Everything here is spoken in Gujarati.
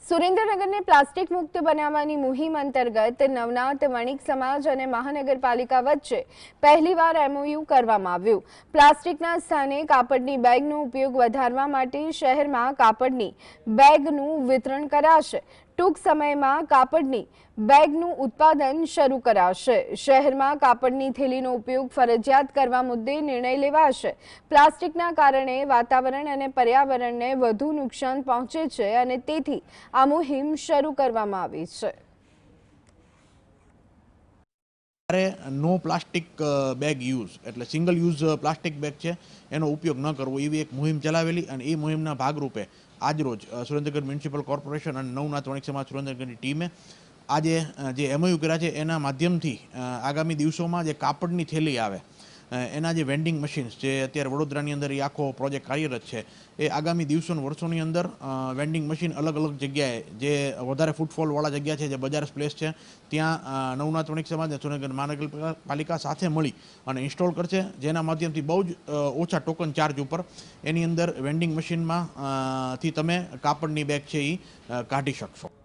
સુરેન્દ્રનગરને પ્લાસ્ટિક મુક્ત બનાવવાની મુહિમ અંતર્ગત નવનાથ વણિક સમાજ અને મહાનગરપાલિકા વચ્ચે પહેલીવાર MOU કરવામાં આવ્યું। પ્લાસ્ટિકના સ્થાને કાપડની બેગનો ઉપયોગ વધારવા માટે શહેરમાં કાપડની બેગનું વિતરણ કરાશે। ટૂંક સમયમાં કાપડની બેગનું ઉત્પાદન શરૂ કરાશે। શહેરમાં કાપડની થેલીનો ઉપયોગ ફરજિયાત કરવા મુદ્દે નિર્ણય લેવાશે। પ્લાસ્ટિકના કારણે વાતાવરણ અને પર્યાવરણને વધુ નુકસાન પહોંચે છે અને તેથી આ મુહિમ શરૂ કરવામાં આવી છે। નો પ્લાસ્ટિક બેગ યુઝ એટલે સિંગલ યુઝ પ્લાસ્ટિક બેગ છે એનો ઉપયોગ ન કરવો એવી એક મુહિમ ચલાવેલી અને એ મુહિમના ભાગરૂપે આજરોજ સુરેન્દ્રનગર મ્યુનિસિપલ કોર્પોરેશન અને નવનાથ વણિક સમાજ સુરેન્દ્રનગરની ટીમે આજે જે MOU કર્યા છે એના માધ્યમથી આગામી દિવસોમાં જે કાપડની થેલી આવે એના જે વેન્ડિંગ મશીન્સ જે અત્યારે વડોદરાની અંદર એ આખો પ્રોજેક્ટ કાર્યરત છે એ આગામી વર્ષોની અંદર વેન્ડિંગ મશીન અલગ અલગ જગ્યાએ જે વધારે ફૂટફોલવાળા જગ્યા છે જે બજાર પ્લેસ છે ત્યાં નવનાથ વણિક સમાજ અને સુરેન્દ્રનગર મહાનગરપાલિકા સાથે મળી અને ઇન્સ્ટોલ કરશે, જેના માધ્યમથી બહુ જ ઓછા ટોકન ચાર્જ ઉપર એની અંદર વેન્ડિંગ મશીનમાં થી તમે કાપડની બેગ છે એ કાઢી શકશો।